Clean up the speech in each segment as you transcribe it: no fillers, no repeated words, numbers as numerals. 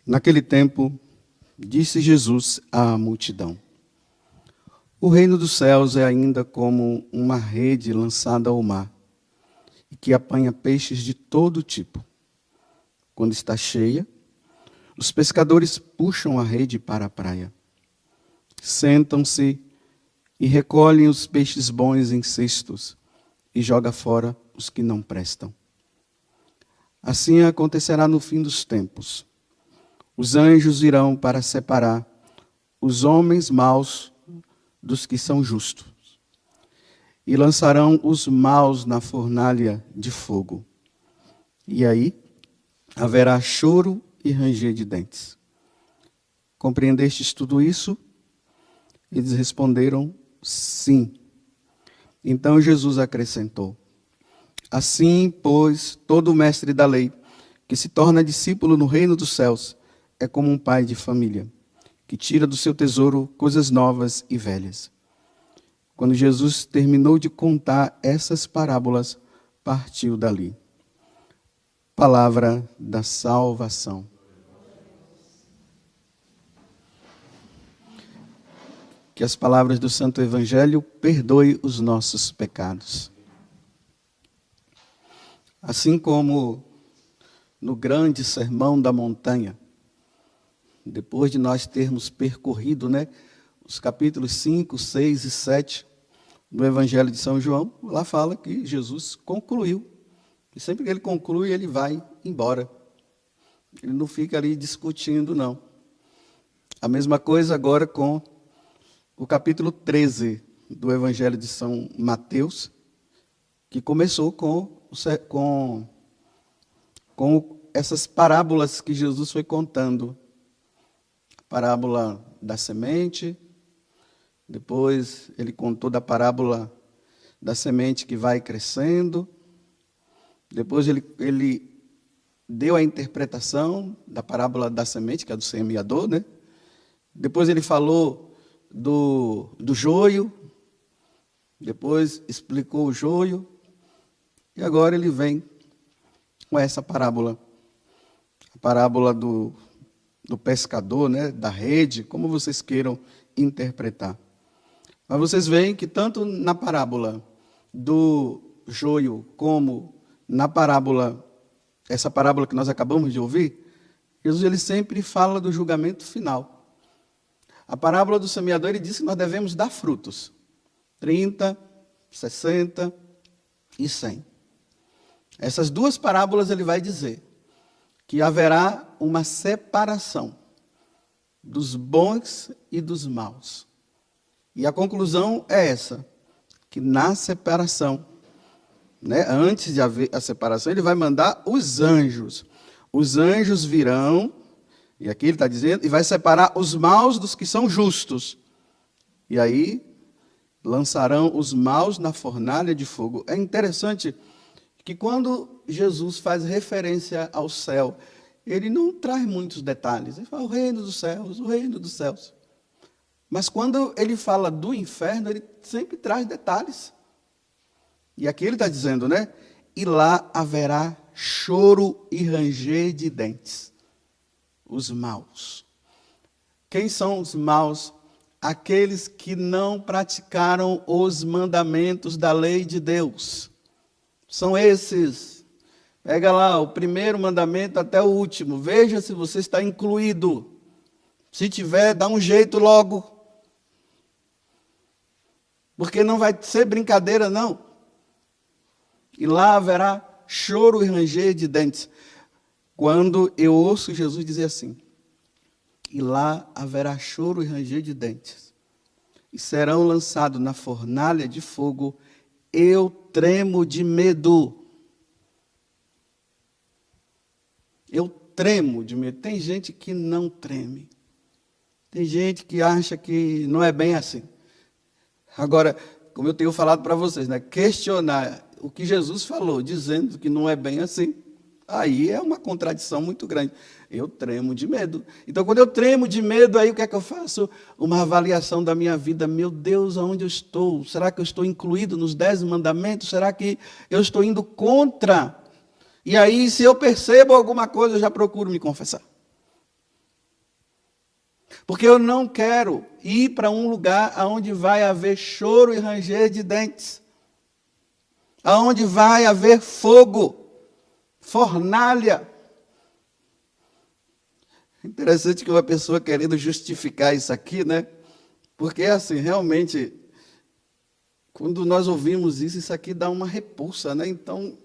Naquele tempo, disse Jesus à multidão: O reino dos céus é ainda como uma rede lançada ao mar, e que apanha peixes de todo tipo. Quando está cheia, os pescadores puxam a rede para a praia. Sentam-se e recolhem os peixes bons em cestos e jogam fora os que não prestam. Assim acontecerá no fim dos tempos. Os anjos virão para separar os homens maus dos que são justos e lançarão os maus na fornalha de fogo. E aí haverá choro e ranger de dentes. Compreendestes tudo isso? Eles responderam: sim. Então Jesus acrescentou: assim, pois, todo mestre da lei que se torna discípulo no reino dos céus é como um pai de família, que tira do seu tesouro coisas novas e velhas. Quando Jesus terminou de contar essas parábolas, partiu dali. Palavra da salvação. Que as palavras do Santo Evangelho perdoem os nossos pecados. Assim como no grande sermão da montanha, depois de nós termos percorrido, os capítulos 5, 6 e 7 do Evangelho de São João, lá fala que Jesus concluiu. E sempre que ele conclui, ele vai embora. Ele não fica ali discutindo, não. A mesma coisa agora com o capítulo 13 do Evangelho de São Mateus, que começou com essas parábolas que Jesus foi contando. A parábola da semente, depois ele contou da parábola da semente que vai crescendo, depois ele deu a interpretação da parábola da semente, que é do semeador, Depois ele falou do joio, depois explicou o joio, e agora ele vem com essa parábola, a parábola do pescador, da rede, como vocês queiram interpretar. Mas vocês veem que tanto na parábola do joio, como na parábola, essa parábola que nós acabamos de ouvir, Jesus ele sempre fala do julgamento final. A parábola do semeador, ele diz que nós devemos dar frutos. 30, 60 e 100. Essas duas parábolas ele vai dizer que haverá uma separação dos bons e dos maus. E a conclusão é essa, que na separação, antes de haver a separação, ele vai mandar os anjos. Os anjos virão, e aqui ele está dizendo, e vai separar os maus dos que são justos. E aí lançarão os maus na fornalha de fogo. É interessante que quando Jesus faz referência ao céu, ele não traz muitos detalhes. Ele fala o reino dos céus, o reino dos céus. Mas quando ele fala do inferno, ele sempre traz detalhes. E aqui ele está dizendo, e lá haverá choro e ranger de dentes. Os maus. Quem são os maus? Aqueles que não praticaram os mandamentos da lei de Deus. São esses. Pega lá o primeiro mandamento até o último. Veja se você está incluído. Se tiver, dá um jeito logo. Porque não vai ser brincadeira, não. E lá haverá choro e ranger de dentes. Quando eu ouço Jesus dizer assim, e lá haverá choro e ranger de dentes, e serão lançados na fornalha de fogo, eu tremo de medo. Eu tremo de medo. Tem gente que não treme. Tem gente que acha que não é bem assim. Agora, como eu tenho falado para vocês, questionar o que Jesus falou, dizendo que não é bem assim, aí é uma contradição muito grande. Eu tremo de medo. Então, quando eu tremo de medo, aí o que é que eu faço? Uma avaliação da minha vida. Meu Deus, aonde eu estou? Será que eu estou incluído nos 10 mandamentos? Será que eu estou indo contra? E aí, se eu percebo alguma coisa, eu já procuro me confessar. Porque eu não quero ir para um lugar onde vai haver choro e ranger de dentes. Onde vai haver fogo, fornalha. Interessante que uma pessoa querendo justificar isso aqui, né? Porque assim, realmente, quando nós ouvimos isso, isso aqui dá uma repulsa, né? Então,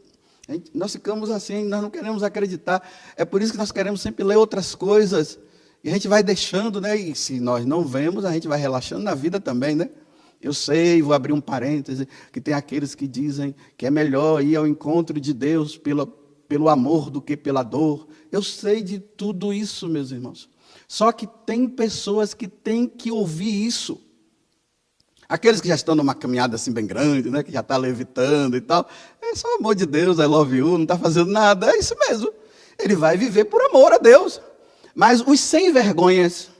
nós ficamos assim, nós não queremos acreditar. É por isso que nós queremos sempre ler outras coisas. E a gente vai deixando, né? E se nós não vemos, a gente vai relaxando na vida também, né? Eu sei, vou abrir um parêntese, que tem aqueles que dizem que é melhor ir ao encontro de Deus pelo amor do que pela dor. Eu sei de tudo isso, meus irmãos. Só que tem pessoas que têm que ouvir isso. Aqueles que já estão numa caminhada assim bem grande, né, que já está levitando e tal. É só amor de Deus, I love you, não está fazendo nada. É isso mesmo. Ele vai viver por amor a Deus. Mas os sem vergonhas,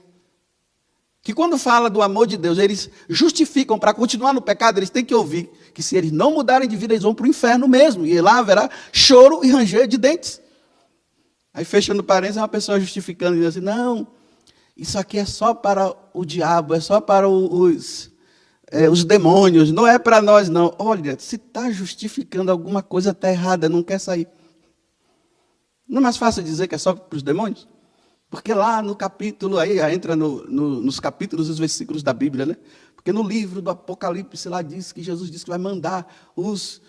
que quando fala do amor de Deus, eles justificam para continuar no pecado, eles têm que ouvir que se eles não mudarem de vida, eles vão para o inferno mesmo. E lá haverá choro e ranger de dentes. Aí, fechando parênteses, uma pessoa justificando, dizendo assim, não, isso aqui é só para o diabo, é só para os demônios, não é para nós, não. Olha, se está justificando alguma coisa, está errada, não quer sair. Não é mais fácil dizer que é só para os demônios? Porque lá no capítulo, aí entra nos capítulos e os versículos da Bíblia, né? Porque no livro do Apocalipse lá diz que Jesus disse que vai mandar os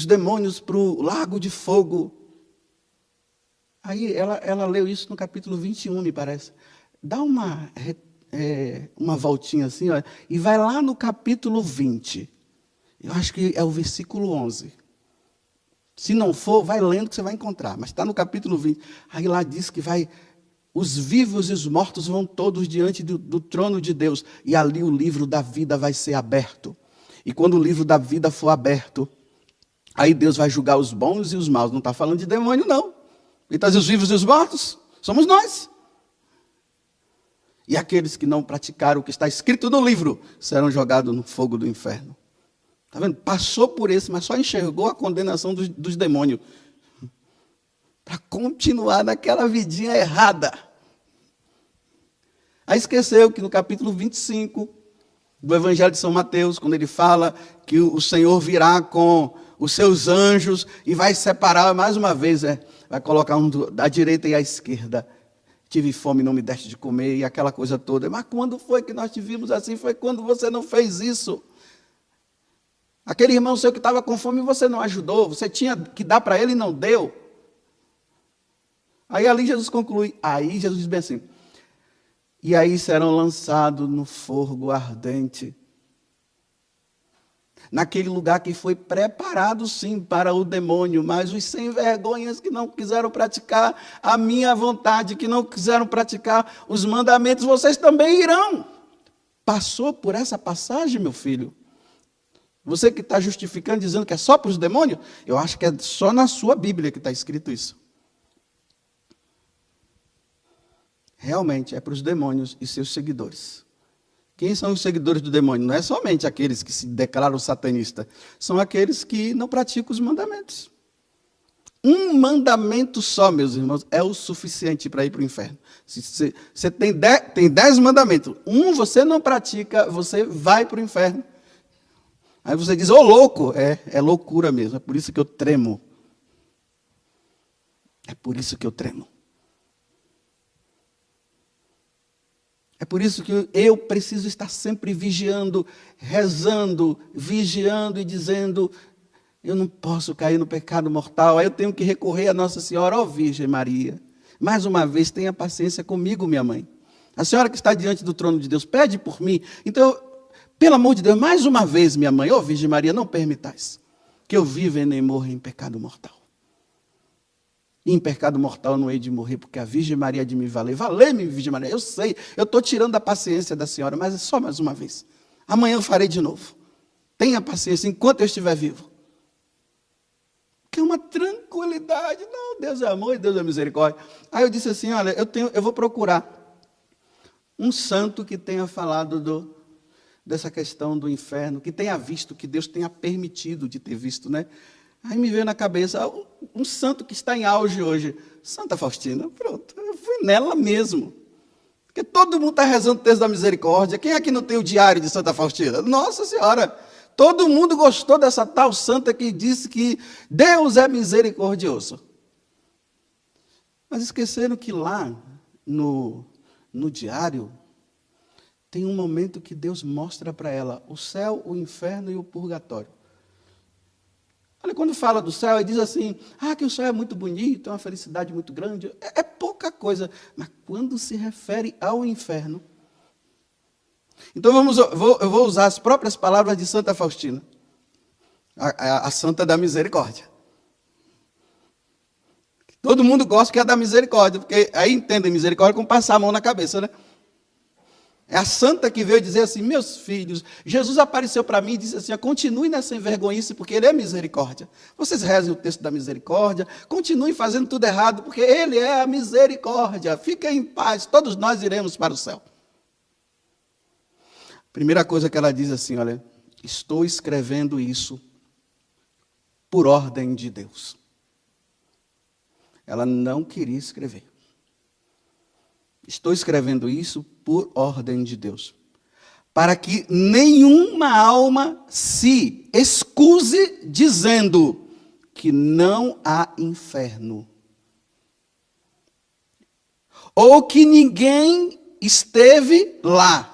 demônios para o lago de fogo. Aí ela leu isso no capítulo 21, me parece. Dá uma voltinha assim, ó, e vai lá no capítulo 20. Eu acho que é o versículo 11. Se não for, vai lendo que você vai encontrar. Mas está no capítulo 20. Aí lá diz que os vivos e os mortos vão todos diante do trono de Deus. E ali o livro da vida vai ser aberto. E quando o livro da vida for aberto, aí Deus vai julgar os bons e os maus. Não está falando de demônio, não. Ele está dizendo os vivos e os mortos. Somos nós. E aqueles que não praticaram o que está escrito no livro serão jogados no fogo do inferno. Está vendo? Passou por esse, mas só enxergou a condenação dos demônios. Para continuar naquela vidinha errada. Aí esqueceu que no capítulo 25 do Evangelho de São Mateus, quando ele fala que o Senhor virá com os seus anjos e vai separar, mais uma vez, vai colocar um da direita e à esquerda. Tive fome, não me deste de comer, e aquela coisa toda. Mas quando foi que nós te vimos assim? Foi quando você não fez isso. Aquele irmão seu que estava com fome, você não ajudou. Você tinha que dar para ele e não deu. Aí ali Jesus conclui. Aí Jesus diz bem assim. E aí serão lançados no fogo ardente. Naquele lugar que foi preparado, sim, para o demônio, mas os sem vergonhas que não quiseram praticar a minha vontade, que não quiseram praticar os mandamentos, vocês também irão. Passou por essa passagem, meu filho? Você que está justificando, dizendo que é só para os demônios, eu acho que é só na sua Bíblia que está escrito isso. Realmente é para os demônios e seus seguidores. Quem são os seguidores do demônio? Não é somente aqueles que se declaram satanistas. São aqueles que não praticam os mandamentos. Um mandamento só, meus irmãos, é o suficiente para ir para o inferno. Se você tem 10 mandamentos. Um você não pratica, você vai para o inferno. Aí você diz, ô louco. É loucura mesmo. É por isso que eu tremo. É por isso que eu tremo. É por isso que eu preciso estar sempre vigiando, rezando, vigiando e dizendo, eu não posso cair no pecado mortal, aí eu tenho que recorrer a Nossa Senhora, ó Virgem Maria. Mais uma vez, tenha paciência comigo, minha mãe. A senhora que está diante do trono de Deus, pede por mim. Então, pelo amor de Deus, mais uma vez, minha mãe, ó Virgem Maria, não permitais que eu viva e nem morra em pecado mortal. E em pecado mortal não hei de morrer, porque a Virgem Maria há de me valer. Valei-me, Virgem Maria. Eu sei, eu estou tirando a paciência da senhora, mas é só mais uma vez. Amanhã eu farei de novo. Tenha paciência enquanto eu estiver vivo. Que é uma tranquilidade. Não, Deus é amor e Deus é misericórdia. Aí eu disse assim, olha, eu vou procurar um santo que tenha falado dessa questão do inferno, que tenha visto, que Deus tenha permitido de ter visto, né? Aí me veio na cabeça um santo que está em auge hoje, Santa Faustina. Pronto, eu fui nela mesmo. Porque todo mundo está rezando o texto da misericórdia. Quem é que não tem o diário de Santa Faustina? Nossa Senhora! Todo mundo gostou dessa tal santa que disse que Deus é misericordioso. Mas esqueceram que lá no diário tem um momento que Deus mostra para ela o céu, o inferno e o purgatório. Olha, quando fala do céu, ele diz assim, que o céu é muito bonito, é uma felicidade muito grande. É pouca coisa. Mas quando se refere ao inferno... Então, eu vou usar as próprias palavras de Santa Faustina, a santa da misericórdia. Todo mundo gosta que é da misericórdia, porque aí entendem misericórdia como passar a mão na cabeça, né? É a santa que veio dizer assim, meus filhos, Jesus apareceu para mim e disse assim, continue nessa envergonhice, porque Ele é misericórdia. Vocês rezem o texto da misericórdia, continuem fazendo tudo errado, porque Ele é a misericórdia. Fiquem em paz, todos nós iremos para o céu. Primeira coisa que ela diz assim, olha, estou escrevendo isso por ordem de Deus. Ela não queria escrever. Estou escrevendo isso por ordem de Deus, para que nenhuma alma se excuse dizendo que não há inferno, ou que ninguém esteve lá,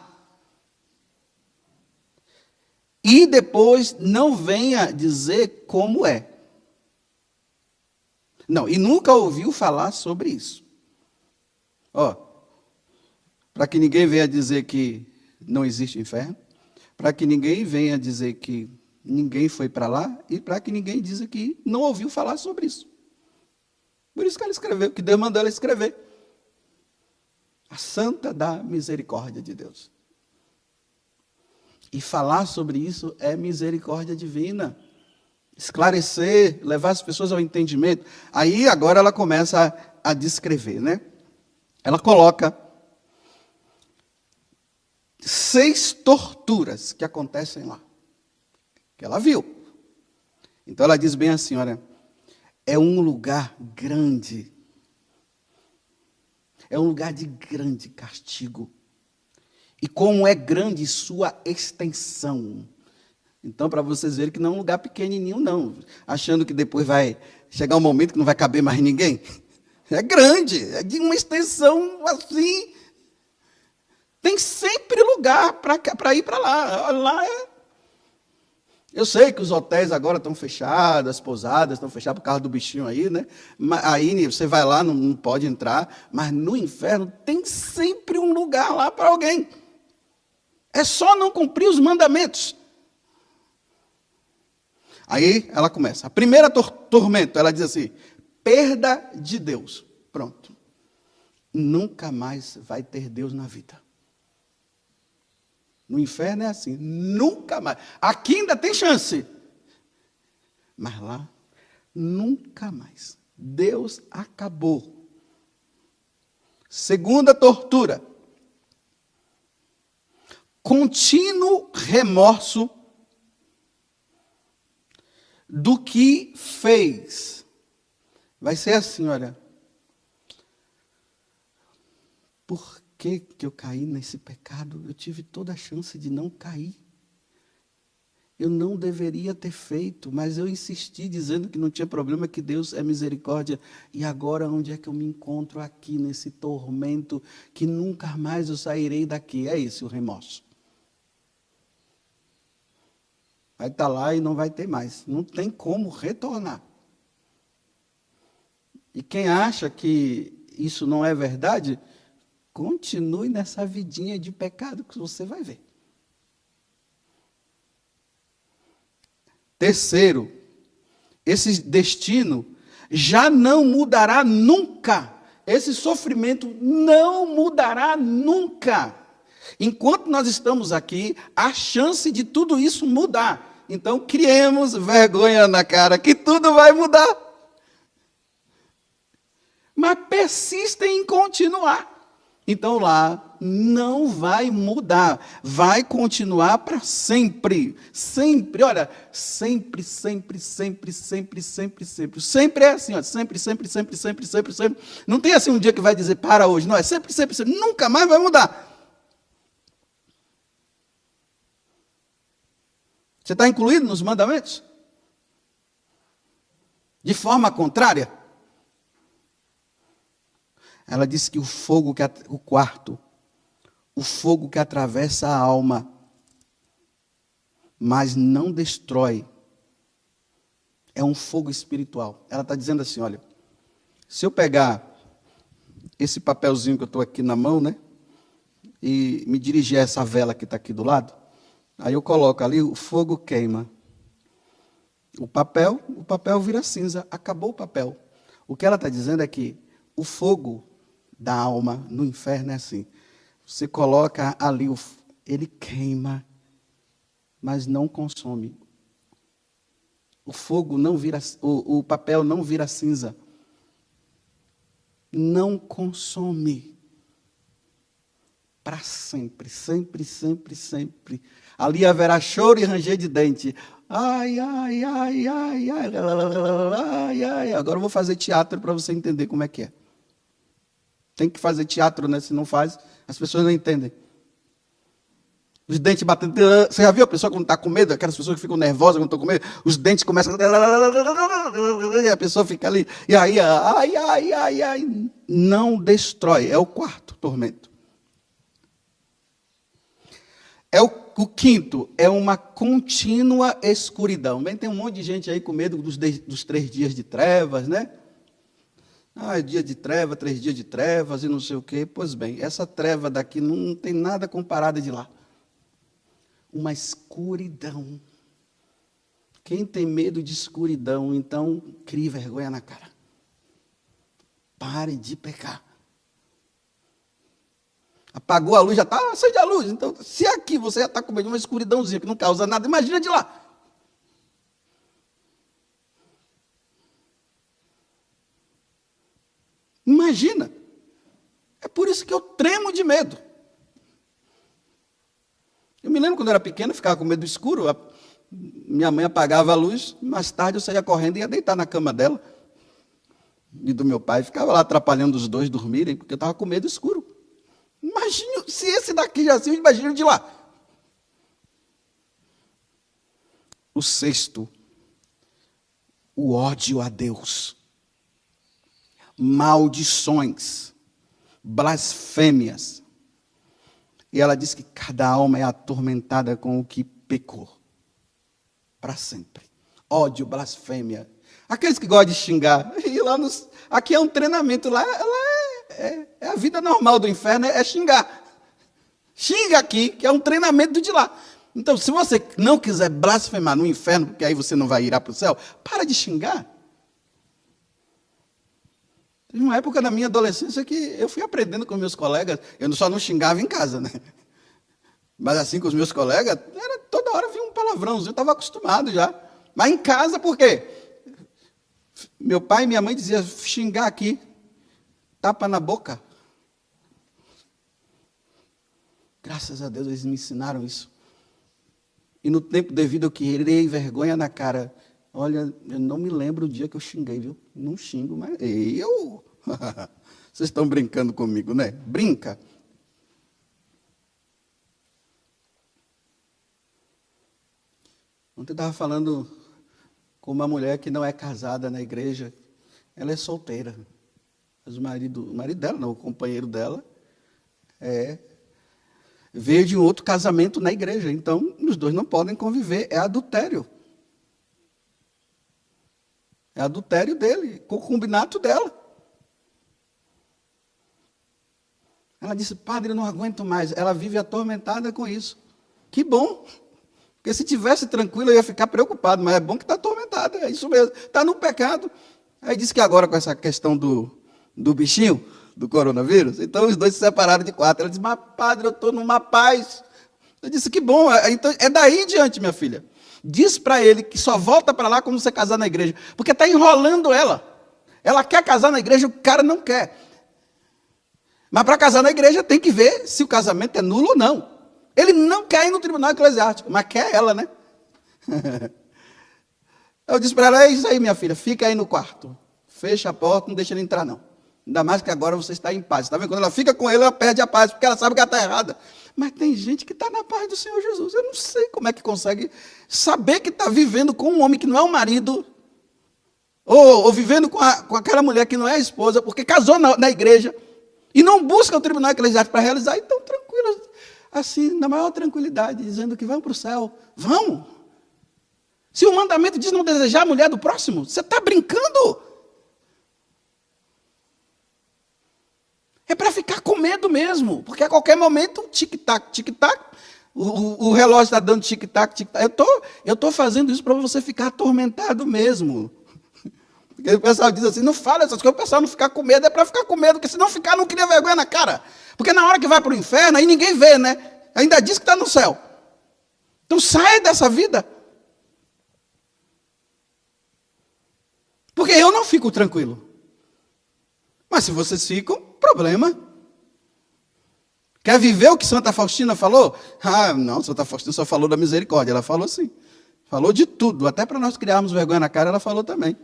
e depois não venha dizer como é. Não, e nunca ouviu falar sobre isso. Para que ninguém venha dizer que não existe inferno, para que ninguém venha dizer que ninguém foi para lá, e para que ninguém diga que não ouviu falar sobre isso. Por isso que ela escreveu, que Deus mandou ela escrever. A santa da misericórdia de Deus. E falar sobre isso é misericórdia divina. Esclarecer, levar as pessoas ao entendimento. Aí agora ela começa a descrever, né? Ela coloca 6 torturas que acontecem lá, que ela viu. Então ela diz bem assim, olha, é um lugar grande, é um lugar de grande castigo, e como é grande sua extensão. Então, para vocês verem que não é um lugar pequenininho, não, achando que depois vai chegar um momento que não vai caber mais ninguém. É grande, é de uma extensão assim. Tem sempre lugar para ir para lá. Lá Eu sei que os hotéis agora estão fechados, as pousadas estão fechadas por causa do bichinho aí, né? Aí você vai lá, não pode entrar, mas no inferno tem sempre um lugar lá para alguém. É só não cumprir os mandamentos. Aí ela começa. A primeira tormento, ela diz assim, perda de Deus. Pronto. Nunca mais vai ter Deus na vida. No inferno é assim, nunca mais. Aqui ainda tem chance. Mas lá, nunca mais. Deus acabou. Segunda tortura. Contínuo remorso do que fez. Vai ser assim, olha. Por que eu caí nesse pecado? Eu tive toda a chance de não cair. Eu não deveria ter feito, mas eu insisti dizendo que não tinha problema, que Deus é misericórdia. E agora onde é que eu me encontro aqui nesse tormento que nunca mais eu sairei daqui? É esse o remorso. Vai estar lá e não vai ter mais. Não tem como retornar. E quem acha que isso não é verdade, continue nessa vidinha de pecado que você vai ver. Terceiro, esse destino já não mudará nunca. Esse sofrimento não mudará nunca. Enquanto nós estamos aqui, há chance de tudo isso mudar. Então, criemos vergonha na cara que tudo vai mudar. Mas persistem em continuar. Então, lá, não vai mudar, vai continuar para sempre. Sempre, olha, sempre, sempre, sempre, sempre, sempre, sempre. Sempre é assim, ó, sempre, sempre, sempre, sempre, sempre, sempre. Não tem assim um dia que vai dizer para hoje, não, é sempre, sempre, sempre, nunca mais vai mudar. Você está incluído nos mandamentos? De forma contrária? Ela disse que o fogo, o quarto, o fogo que atravessa a alma, mas não destrói, é um fogo espiritual. Ela está dizendo assim, olha, se eu pegar esse papelzinho que eu estou aqui na mão, né, e me dirigir a essa vela que está aqui do lado, aí eu coloco ali, o fogo queima. O papel vira cinza, acabou o papel. O que ela está dizendo é que o fogo da alma no inferno é assim. Você coloca ali, ele queima, mas não consome. O fogo não vira, o papel não vira cinza. Não consome. Para sempre, sempre, sempre, sempre. Ali haverá choro e ranger de dente. Ai, ai, ai, ai, ai, ai, ai. Agora eu vou fazer teatro para você entender como é que é. Tem que fazer teatro, né? Se não faz, as pessoas não entendem. Os dentes batendo. Você já viu a pessoa quando está com medo? Aquelas pessoas que ficam nervosas quando estão com medo? Os dentes começam. E a pessoa fica ali. E aí, ai, ai, ai, ai. Não destrói. É o quarto tormento. O quinto é uma contínua escuridão. Bem, tem um monte de gente aí com medo dos 3 dias de trevas, né? Dia de treva, 3 dias de trevas e não sei o quê. Pois bem, essa treva daqui não tem nada comparada de lá. Uma escuridão. Quem tem medo de escuridão, então, crie vergonha na cara. Pare de pecar. Apagou a luz, já está, acende a luz. Então, se aqui você já está com medo de uma escuridãozinha que não causa nada, imagina de lá. Imagina. É por isso que eu tremo de medo. Eu me lembro quando eu era pequeno, eu ficava com medo do escuro. Minha mãe apagava a luz, mais tarde eu saía correndo e ia deitar na cama dela. E do meu pai, ficava lá atrapalhando os dois dormirem, porque eu estava com medo do escuro. Imagina, se esse daqui já assim, imagina de lá. O sexto, o ódio a Deus. Maldições, blasfêmias. E ela diz que cada alma é atormentada com o que pecou. Para sempre. Ódio, blasfêmia. Aqueles que gostam de xingar. E lá aqui é um treinamento. Lá é a vida normal do inferno, é xingar. Xinga aqui, que é um treinamento de lá. Então, se você não quiser blasfemar no inferno, porque aí você não vai ir para o céu, para de xingar. Teve uma época da minha adolescência que eu fui aprendendo com meus colegas, eu só não xingava em casa, né? Mas assim com os meus colegas, toda hora vinha um palavrãozinho, eu estava acostumado já. Mas em casa, por quê? Meu pai e minha mãe diziam, xingar aqui, tapa na boca. Graças a Deus eles me ensinaram isso. E no tempo devido eu queria vergonha na cara. Olha, eu não me lembro o dia que eu xinguei, viu? Não xingo, mas eu... Vocês estão brincando comigo, né? Brinca. Ontem eu estava falando com uma mulher que não é casada na igreja. Ela é solteira. Mas o marido dela, não, o companheiro dela, veio de um outro casamento na igreja. Então, os dois não podem conviver. É adultério. É adultério dele, concubinato dela. Ela disse, padre, eu não aguento mais. Ela vive atormentada com isso. Que bom. Porque se tivesse tranquilo, eu ia ficar preocupado. Mas é bom que está atormentada, é isso mesmo. Está no pecado. Aí disse que agora com essa questão do bichinho, do coronavírus, então os dois se separaram de 4. Ela disse, mas padre, eu estou numa paz. Eu disse, que bom. Então, é daí em diante, minha filha. Diz para ele que só volta para lá quando você casar na igreja. Porque está enrolando ela. Ela quer casar na igreja, o cara não quer. Mas para casar na igreja tem que ver se o casamento é nulo ou não. Ele não quer ir no tribunal eclesiástico, mas quer ela, né? Eu disse para ela, é isso aí, minha filha, fica aí no quarto. Fecha a porta, não deixa ele entrar, não. Ainda mais que agora você está em paz. Está vendo? Quando ela fica com ele, ela perde a paz, porque ela sabe que ela está errada. Mas tem gente que está na paz do Senhor Jesus. Eu não sei como é que consegue saber que está vivendo com um homem que não é o marido, ou vivendo com aquela mulher que não é a esposa, porque casou na igreja, e não busca o tribunal eclesiástico para realizar, e estão tranquilos, assim, na maior tranquilidade, dizendo que vão para o céu. Vão! Se o mandamento diz não desejar a mulher do próximo, você está brincando? É para ficar com medo mesmo, porque a qualquer momento, tic-tac, tic-tac, o relógio está dando tic-tac, tic-tac. Eu estou fazendo isso para você ficar atormentado mesmo. Porque o pessoal diz assim, não fala essas coisas, o pessoal não ficar com medo, é para ficar com medo, porque se não ficar, não cria vergonha na cara. Porque na hora que vai para o inferno, aí ninguém vê, né? Ainda diz que está no céu. Então sai dessa vida. Porque eu não fico tranquilo. Mas se vocês ficam, problema. Quer viver o que Santa Faustina falou? Ah, não, Santa Faustina só falou da misericórdia. Ela falou assim. Falou de tudo. Até para nós criarmos vergonha na cara, ela falou também.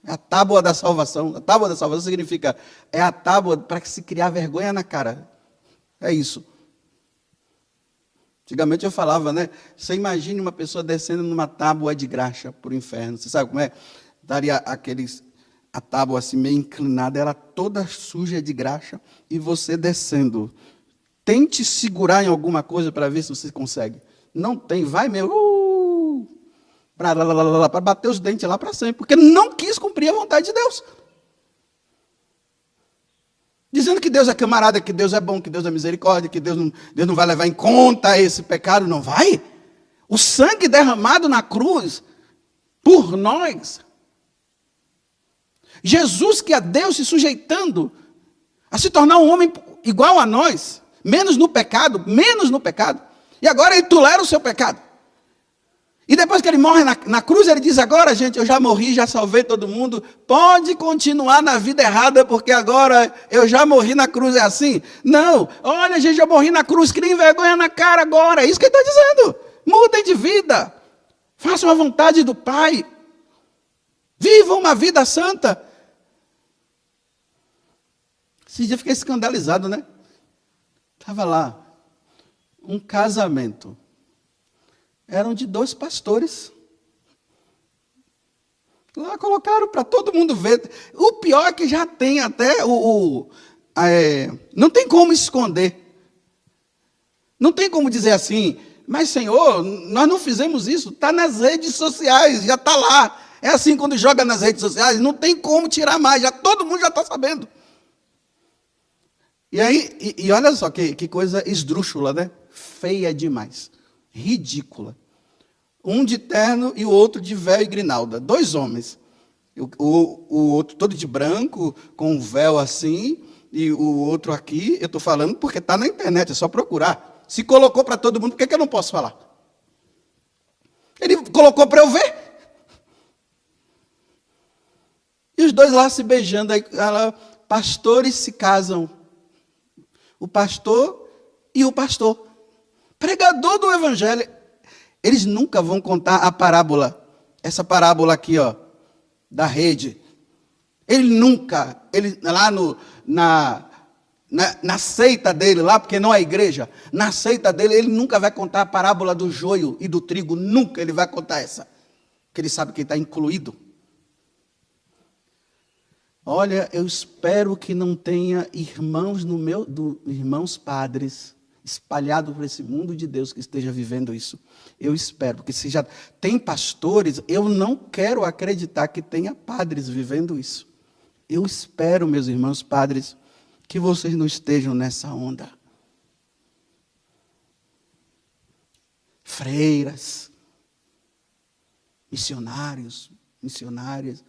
É a tábua da salvação. A tábua da salvação significa, é a tábua para se criar vergonha na cara. É isso. Antigamente eu falava, né? Você imagine uma pessoa descendo numa tábua de graxa para o inferno. Você sabe como é? Daria a tábua assim meio inclinada, ela toda suja de graxa, e você descendo. Tente segurar em alguma coisa para ver se você consegue. Não tem, vai mesmo. Para bater os dentes lá para sempre, porque não quis cumprir a vontade de Deus. Dizendo que Deus é camarada, que Deus é bom, que Deus é misericórdia, que Deus não vai levar em conta esse pecado, não vai. O sangue derramado na cruz, por nós. Jesus, que é Deus, se sujeitando a se tornar um homem igual a nós, menos no pecado, e agora ele tolera o seu pecado. E depois que ele morre na cruz, ele diz, agora, gente, eu já morri, já salvei todo mundo, pode continuar na vida errada, porque agora eu já morri na cruz, é assim? Não, olha, gente, eu morri na cruz, criem vergonha na cara agora, é isso que ele está dizendo. Mudem de vida, façam a vontade do Pai, vivam uma vida santa. Esse dia eu fiquei escandalizado, né? Estava lá, um casamento. Eram de 2 pastores. Lá colocaram para todo mundo ver. O pior é que já tem até não tem como esconder. Não tem como dizer assim, mas Senhor, nós não fizemos isso. Está nas redes sociais, já está lá. É assim quando joga nas redes sociais, não tem como tirar mais, todo mundo já está sabendo. E aí, e olha só que coisa esdrúxula, né? Feia demais. Ridícula. Um de terno e o outro de véu e grinalda. 2 homens. O outro todo de branco, com um véu assim, e o outro aqui, eu estou falando porque está na internet, é só procurar. Se colocou para todo mundo, por que eu não posso falar? Ele colocou para eu ver. E os 2 lá se beijando, aí pastores se casam. O pastor e o pastor. Pregador do evangelho. Eles nunca vão contar a parábola. Essa parábola aqui, ó, da rede. Ele lá na seita dele, lá, porque não é igreja, na seita dele, ele nunca vai contar a parábola do joio e do trigo. Nunca ele vai contar essa. Porque ele sabe que está incluído. Olha, eu espero que não tenha irmãos irmãos padres espalhados por esse mundo de Deus que esteja vivendo isso. Eu espero, porque se já tem pastores, eu não quero acreditar que tenha padres vivendo isso. Eu espero, meus irmãos padres, que vocês não estejam nessa onda. Freiras, missionários, missionárias.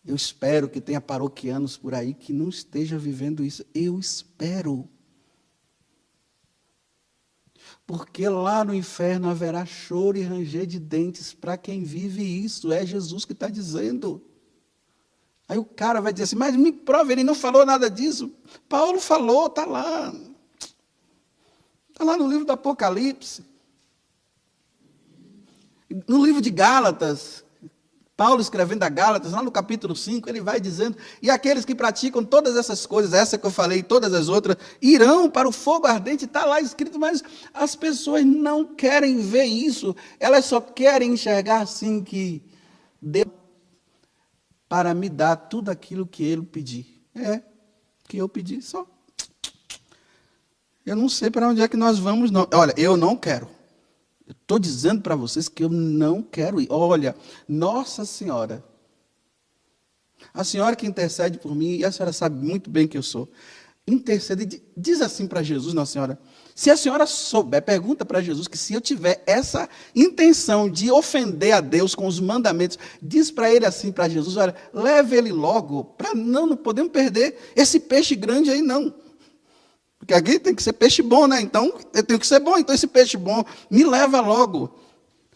Eu espero que tenha paroquianos por aí que não esteja vivendo isso. Eu espero. Porque lá no inferno haverá choro e ranger de dentes para quem vive isso. É Jesus que está dizendo. Aí o cara vai dizer assim, mas me prova, ele não falou nada disso. Paulo falou, está lá. Está lá no livro do Apocalipse. No livro de Gálatas, Paulo escrevendo a Gálatas, lá no capítulo 5, ele vai dizendo, e aqueles que praticam todas essas coisas, essa que eu falei, todas as outras, irão para o fogo ardente, está lá escrito, mas as pessoas não querem ver isso, elas só querem enxergar assim que Deus para me dar tudo aquilo que ele pedir. Que eu pedi só. Eu não sei para onde é que nós vamos, não. Olha, eu não quero. Estou dizendo para vocês que eu não quero ir. Olha, Nossa Senhora, a senhora que intercede por mim, e a senhora sabe muito bem que eu sou, intercede, diz assim para Jesus, Nossa Senhora, se a senhora souber, pergunta para Jesus, que se eu tiver essa intenção de ofender a Deus com os mandamentos, diz para ele assim, para Jesus, olha, leve ele logo, para não podemos perder esse peixe grande aí não. Porque aqui tem que ser peixe bom, né? Então, eu tenho que ser bom. Então, esse peixe bom me leva logo.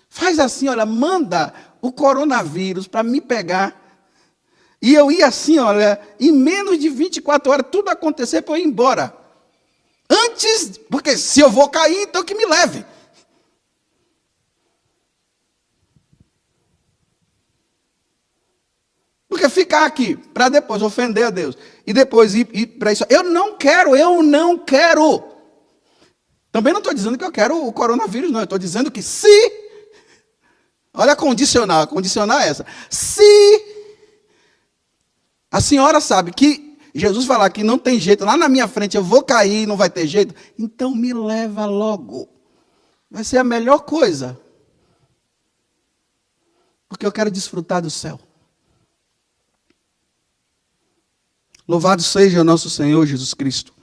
Faz assim, olha, manda o coronavírus para me pegar. E eu ia assim, olha, em menos de 24 horas, tudo acontecer para eu ir embora. Antes, porque se eu vou cair, então que me leve. Porque ficar aqui para depois ofender a Deus e depois ir para isso. Eu não quero. Também não estou dizendo que eu quero o coronavírus, não. Eu estou dizendo que se. Olha condicionar essa. Se a senhora sabe que Jesus falar que não tem jeito, lá na minha frente eu vou cair, não vai ter jeito, então me leva logo. Vai ser a melhor coisa. Porque eu quero desfrutar do céu. Louvado seja o nosso Senhor Jesus Cristo.